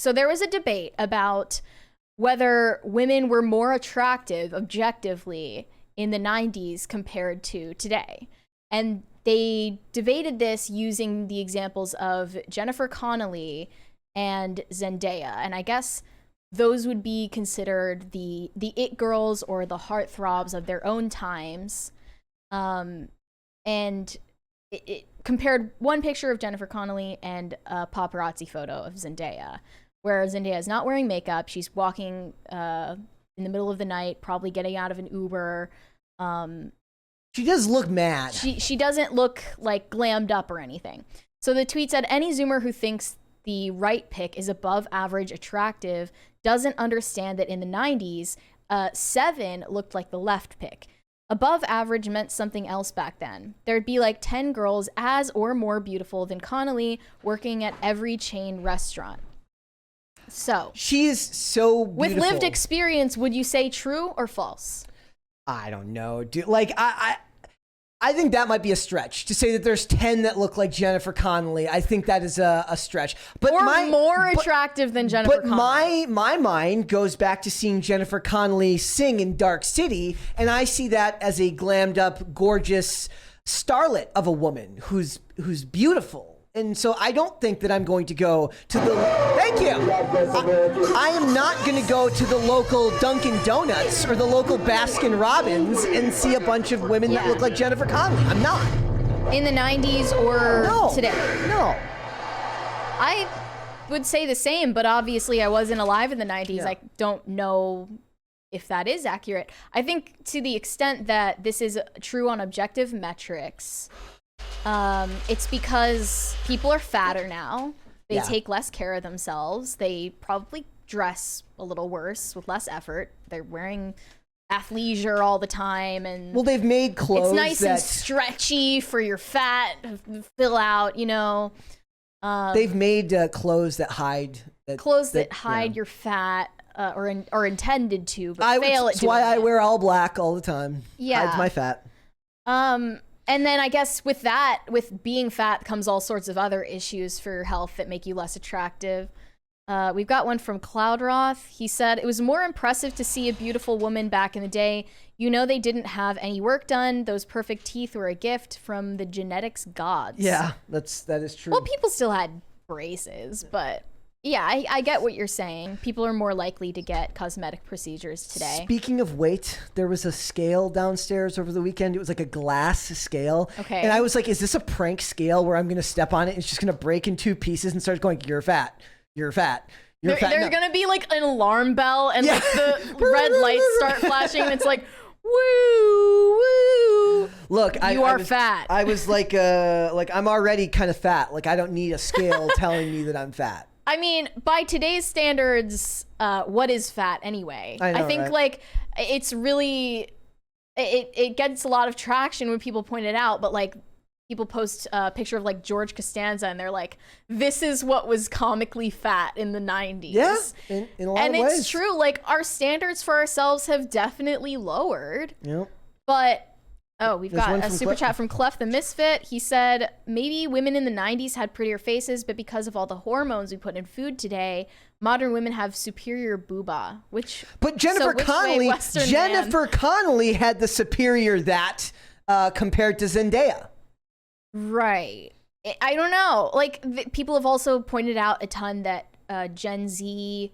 So there was a debate about whether women were more attractive objectively in the 90s compared to today. And they debated this using the examples of Jennifer Connelly and Zendaya. And I guess those would be considered the it girls or the heartthrobs of their own times. And it compared one picture of Jennifer Connelly and a paparazzi photo of Zendaya, where Zendaya is not wearing makeup. She's walking in the middle of the night, probably getting out of an Uber. She does look mad. She doesn't look like glammed up or anything. So the tweet said, any Zoomer who thinks the right pick is above average attractive doesn't understand that in the 90s, 7 looked like the left pick. Above average meant something else back then. There'd be like 10 girls as or more beautiful than Connelly working at every chain restaurant. So she is so beautiful. With lived experience, would you say true or false? I don't know, dude. Like I think that might be a stretch to say that there's 10 that look like Jennifer Connelly. I think that is a stretch. But or more attractive than Jennifer Connelly. But my mind goes back to seeing Jennifer Connelly sing in Dark City, and I see that as a glammed up, gorgeous starlet of a woman who's beautiful. And so I don't think that I'm going to go to the... Thank you! I am not going to go to the local Dunkin' Donuts or the local Baskin Robbins and see a bunch of women that look like Jennifer Connelly. I'm not. In the 90s or today? No. I would say the same, but obviously I wasn't alive in the 90s. Yeah. I don't know if that is accurate. I think to the extent that this is true on objective metrics... it's because people are fatter now. They take less care of themselves. They probably dress a little worse with less effort. They're wearing athleisure all the time, and they've made clothes. It's nice and stretchy for your fat fill out. You know, they've made clothes that hide your fat, or intended to, but fail at That's doing why I it. wear all black all the time. Yeah, hides my fat. And then I guess with being fat comes all sorts of other issues for your health that make you less attractive. We've got one from Cloudroth. He said, it was more impressive to see a beautiful woman back in the day. You know, they didn't have any work done. Those perfect teeth were a gift from the genetics gods. Yeah, that is true. Well, people still had braces, but yeah, I get what you're saying. People are more likely to get cosmetic procedures today. Speaking of weight, there was a scale downstairs over the weekend. It was like a glass scale. Okay. And I was like, is this a prank scale where I'm going to step on it and it's just going to break in 2 pieces and start going, you're fat, you're fat. There's going to be like an alarm bell and like the red lights start flashing and it's like, woo, woo. Look, you are fat. I was like I'm already kind of fat. Like I don't need a scale telling me that I'm fat. I mean, by today's standards, what is fat anyway? I think right? like it's really, it gets a lot of traction when people point it out, but like people post a picture of like George Costanza and they're like, this is what was comically fat in the 90s. Yeah, in a lot of ways. And it's true, like our standards for ourselves have definitely lowered. Yep. But we've There's got a super chat from Clef the Misfit. He said, maybe women in the 90s had prettier faces, but because of all the hormones we put in food today, modern women have superior booba. But Jennifer Connelly had the superior that compared to Zendaya. Right. I don't know. Like, people have also pointed out a ton that Gen Z,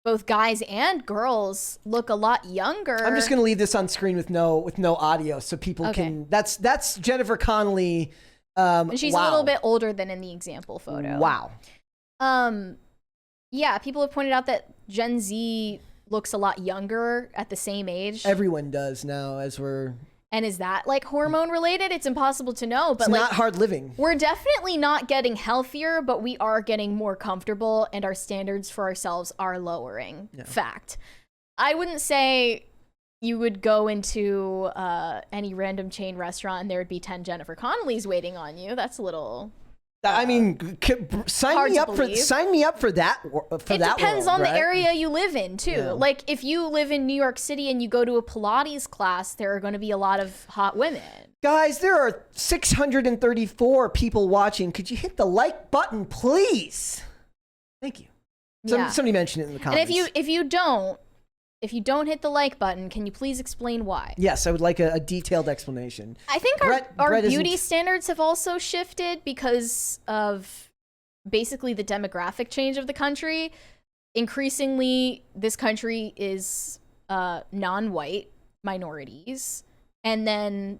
both guys and girls, look a lot younger. I'm just going to leave this on screen with no audio so people can... That's Jennifer Connelly. And she's a little bit older than in the example photo. Wow. Yeah, people have pointed out that Gen Z looks a lot younger at the same age. Everyone does now as we're... And is that like hormone related? It's impossible to know, but it's like not hard living. We're definitely not getting healthier, but we are getting more comfortable and our standards for ourselves are lowering. Yeah. Fact. I wouldn't say you would go into any random chain restaurant and there would be 10 Jennifer Connollys waiting on you. That's a little... I mean, sign me up for that. It depends on the area you live in too. Yeah. Like if you live in New York City and you go to a Pilates class, there are going to be a lot of hot women. Guys, there are 634 people watching. Could you hit the like button, please? Thank you. Yeah. Somebody mentioned it in the comments. And if you don't hit the like button, can you please explain why? Yes, I would like a detailed explanation. I think our beauty standards have also shifted because of basically the demographic change of the country. Increasingly, this country is non-white minorities, and then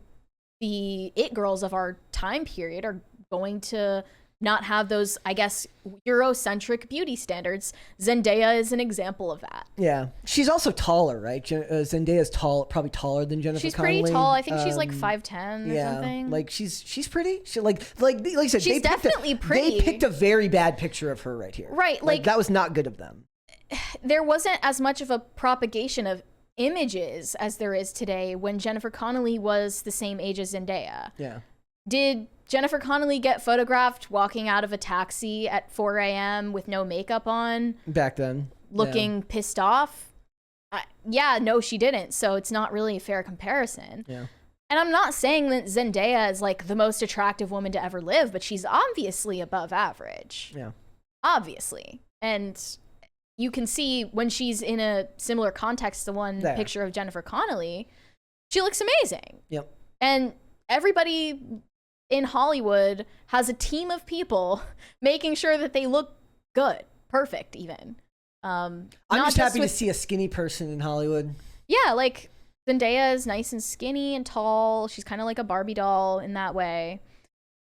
the it girls of our time period are going to not have those, I guess, Eurocentric beauty standards. Zendaya is an example of that. Yeah. She's also taller, right? Zendaya's probably taller than Jennifer Connelly. She's pretty tall. I think she's like 5'10" or something. Like she's pretty. She like I said, she's definitely pretty. They picked a very bad picture of her right here. Right. Like that was not good of them. There wasn't as much of a propagation of images as there is today when Jennifer Connelly was the same age as Zendaya. Yeah. Did Jennifer Connelly get photographed walking out of a taxi at 4 a.m. with no makeup on? Back then. Looking pissed off? Yeah, no, she didn't. So it's not really a fair comparison. Yeah. And I'm not saying that Zendaya is like the most attractive woman to ever live, but she's obviously above average. Yeah. Obviously. And you can see when she's in a similar context to one picture of Jennifer Connelly, she looks amazing. Yep. And everybody in Hollywood has a team of people making sure that they look good, perfect even. I'm just happy to see a skinny person in Hollywood. Yeah, like Zendaya is nice and skinny and tall. She's kind of like a Barbie doll in that way.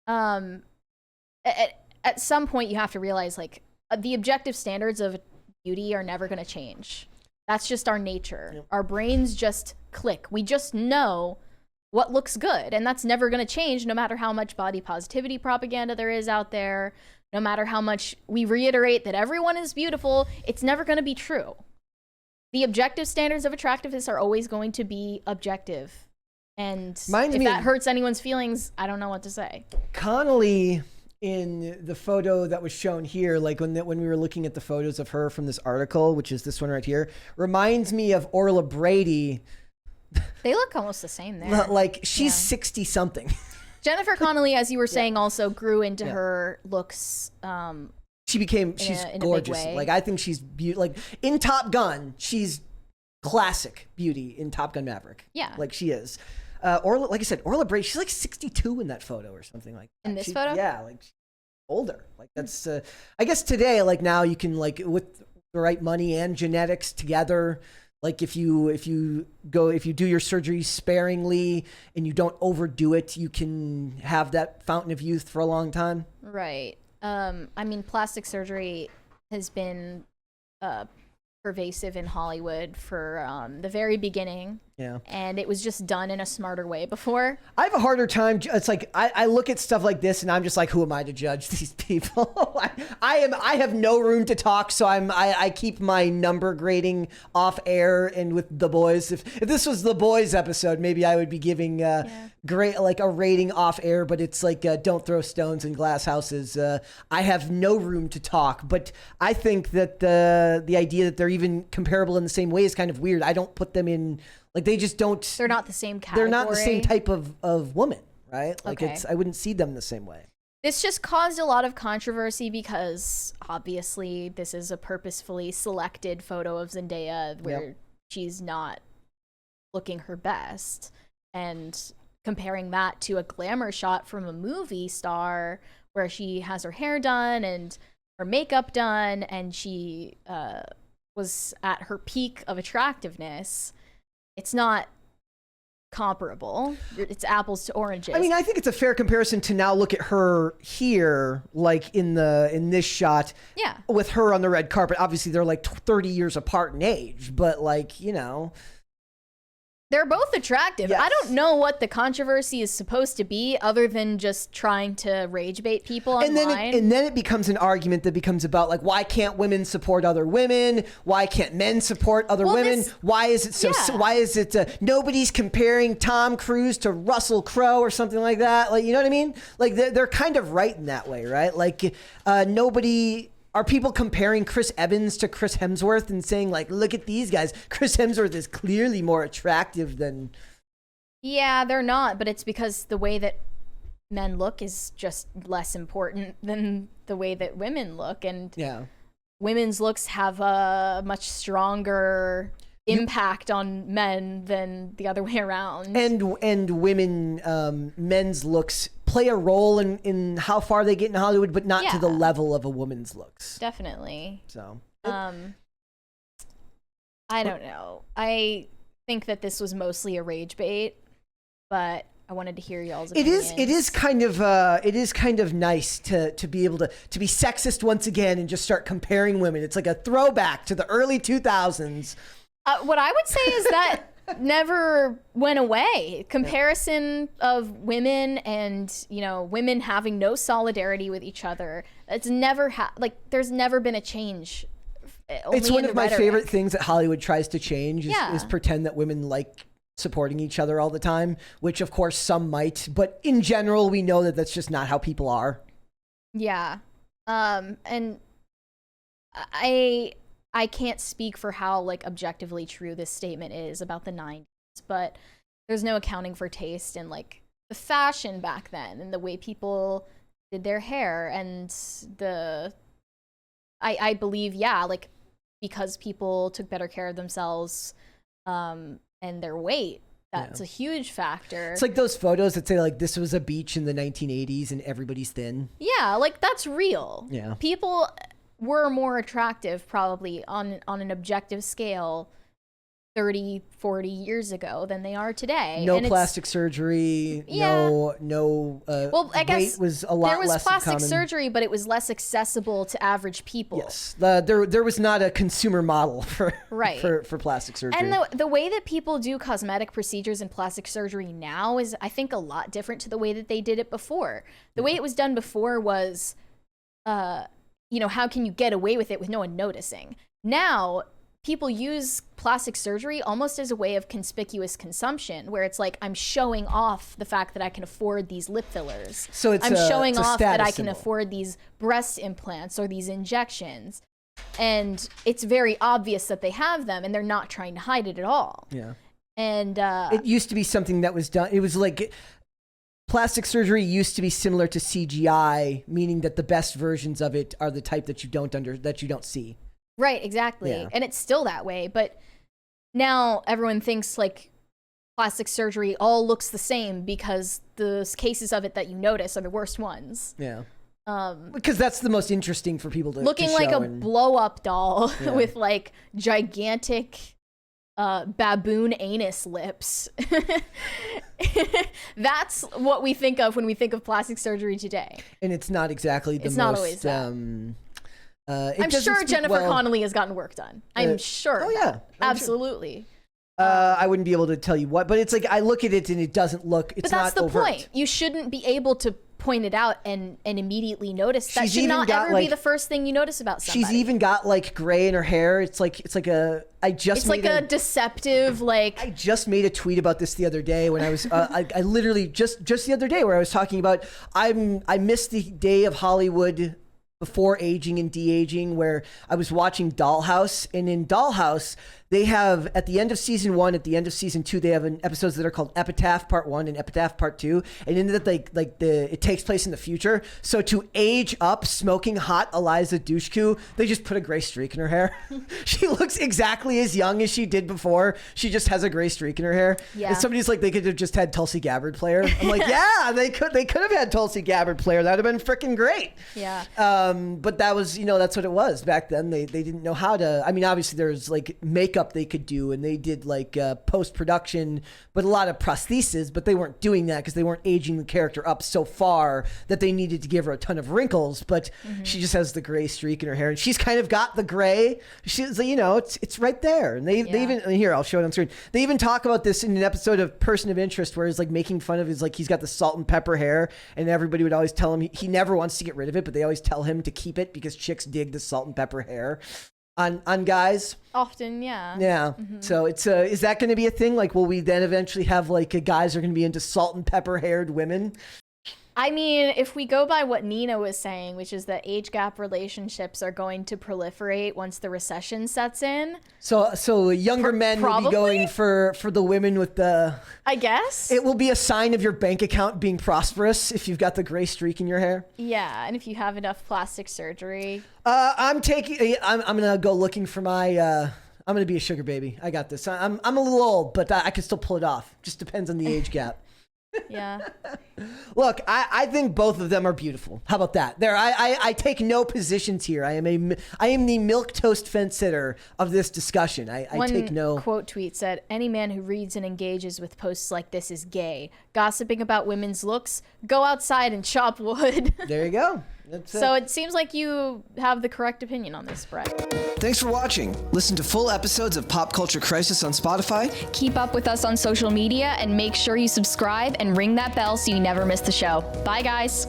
At some point you have to realize like the objective standards of beauty are never going to change. That's just our nature. Yep. Our brains just click. We just know what looks good, and that's never going to change no matter how much body positivity propaganda there is out there, no matter how much we reiterate that everyone is beautiful. It's never going to be true. The objective standards of attractiveness are always going to be objective, and if that hurts anyone's feelings, I don't know what to say. Connelly, in the photo that was shown here, like when we were looking at the photos of her from this article, which is this one right here, reminds me of Orla Brady. They look almost the same there. Like she's 60 something. Jennifer Connelly, as you were saying, also grew into her looks. She's gorgeous. Like I think she's like in Top Gun, she's classic beauty in Top Gun Maverick. Yeah, like she is. Orla, like I said, Orla Brady, she's like 62 in that photo or something like that. In this photo? Yeah, like she's older. Like that's I guess today, like now you can like with the right money and genetics together. Like if you do your surgery sparingly and you don't overdo it, you can have that fountain of youth for a long time. Right. I mean, plastic surgery has been pervasive in Hollywood for the very beginning. Yeah. And it was just done in a smarter way before. I have a harder time. It's like I look at stuff like this and I'm just like, who am I to judge these people? I have no room to talk, so I keep my number grading off air and with the boys. If this was the boys episode, maybe I would be giving great like a rating off air, but it's like don't throw stones in glass houses. I have no room to talk, but I think that the idea that they're even comparable in the same way is kind of weird. I don't put them in. Like they just don't. They're not the same category. They're not the same type of woman, right? Like I wouldn't see them the same way. This just caused a lot of controversy because obviously this is a purposefully selected photo of Zendaya where she's not looking her best, and comparing that to a glamour shot from a movie star where she has her hair done and her makeup done and she was at her peak of attractiveness. It's not comparable. It's apples to oranges. I mean, I think it's a fair comparison to now look at her here, like in this shot. Yeah. With her on the red carpet. Obviously, they're like 30 years apart in age, but like, you know. They're both attractive. Yes. I don't know what the controversy is supposed to be other than just trying to rage bait people online. And then it becomes an argument that becomes about like, why can't women support other women? Why can't men support other women? Why is it why is it nobody's comparing Tom Cruise to Russell Crowe or something like that? Like, you know what I mean? Like they're kind of right in that way, right? Like are people comparing Chris Evans to Chris Hemsworth and saying like, look at these guys. Chris Hemsworth is clearly more attractive than. Yeah, they're not, but it's because the way that men look is just less important than the way that women look. And women's looks have a much stronger impact on men than the other way around. And women, men's looks play a role in how far they get in Hollywood, but not to the level of a woman's looks. Definitely. So, I don't know. I think that this was mostly a rage bait, but I wanted to hear y'all's opinions. It is kind of nice to be able to be sexist once again and just start comparing women. It's like a throwback to the early 2000s. What I would say is that never went away. Comparison of women and, women having no solidarity with each other. It's never there's never been a change. It's one of my favorite things that Hollywood tries to change is pretend that women like supporting each other all the time, which of course some might, but in general we know that that's just not how people are. Yeah. And I can't speak for how objectively true this statement is about the 90s, but there's no accounting for taste and the fashion back then and the way people did their hair and I believe, because people took better care of themselves and their weight, that's a huge factor. It's like those photos that say this was a beach in the 1980s and everybody's thin. Yeah, that's real. Yeah. People were more attractive probably on an objective scale 30, 40 years ago than they are today. No plastic surgery. No. Well, I guess weight was a lot less there was plastic common. Surgery, but it was less accessible to average people. Yes, there was not a consumer model for plastic surgery. And the way that people do cosmetic procedures and plastic surgery now is, I think, a lot different to the way that they did it before. The way it was done before was, how can you get away with it with no one noticing? Now, people use plastic surgery almost as a way of conspicuous consumption, where it's I'm showing off the fact that I can afford these lip fillers. So I'm showing off that I can afford these breast implants or these injections. And it's very obvious that they have them and they're not trying to hide it at all. Yeah. And it used to be something that was done. It was plastic surgery used to be similar to CGI, meaning that the best versions of it are the type that you don't see. Right, exactly. Yeah. And it's still that way, but now everyone thinks plastic surgery all looks the same because the cases of it that you notice are the worst ones. Yeah. Because that's the most interesting for people to looking to like show a blow-up doll with gigantic baboon anus lips. That's what we think of when we think of plastic surgery today. And it's not exactly the most. It's not always that. I'm sure Jennifer Connelly has gotten work done. I'm sure. Oh yeah, absolutely. I wouldn't be able to tell you what, but it's I look at it and it doesn't look. It's not overt. But that's the point. You shouldn't be able to point it out and immediately notice. That should not ever be the first thing you notice about somebody. She's even got gray in her hair. It's like a. It's a deceptive I just made a tweet about this the other day when I was. I literally just the other day where I was talking about I missed the day of Hollywood before aging and de-aging, where I was watching Dollhouse, and in Dollhouse they have, at the end of season 1, at the end of season 2, they have episodes that are called Epitaph Part 1 and Epitaph Part 2, and in that it takes place in the future. So to age up smoking hot Eliza Dushku, they just put a gray streak in her hair. She looks exactly as young as she did before. She just has a gray streak in her hair. Yeah. And somebody's they could have just had Tulsi Gabbard play her. I'm yeah, they could have had Tulsi Gabbard play her. That would have been freaking great. Yeah. But that was, that's what it was back then. They didn't know how to. I mean, obviously there's makeup they could do, and they did post-production, but a lot of prosthesis, but they weren't doing that because they weren't aging the character up so far that they needed to give her a ton of wrinkles. But she just has the gray streak in her hair, and she's kind of got the gray. She's it's right there. And they even, here, I'll show it on screen. They even talk about this in an episode of Person of Interest, where he's making fun of his he's got the salt and pepper hair, and everybody would always tell him he never wants to get rid of it, but they always tell him to keep it because chicks dig the salt and pepper hair on guys. Often, yeah. Yeah. So it's is that going to be a thing? Will we then eventually have guys are going to be into salt and pepper haired women? I mean, if we go by what Nina was saying, which is that age gap relationships are going to proliferate once the recession sets in. So younger men will be going for the women with the... I guess. It will be a sign of your bank account being prosperous if you've got the gray streak in your hair. Yeah, and if you have enough plastic surgery. I'm gonna go looking for my... I'm gonna be a sugar baby. I got this. I'm a little old, but I can still pull it off. Just depends on the age gap. Yeah. Look, I think both of them are beautiful. How about that? I take no positions here. I am the milquetoast fence sitter of this discussion. I take no. One quote tweet said, "Any man who reads and engages with posts like this is gay. Gossiping about women's looks, go outside and chop wood." There you go. So it seems like you have the correct opinion on this, Brett. Thanks for watching. Listen to full episodes of Pop Culture Crisis on Spotify. Keep up with us on social media and make sure you subscribe and ring that bell so you never miss the show. Bye, guys.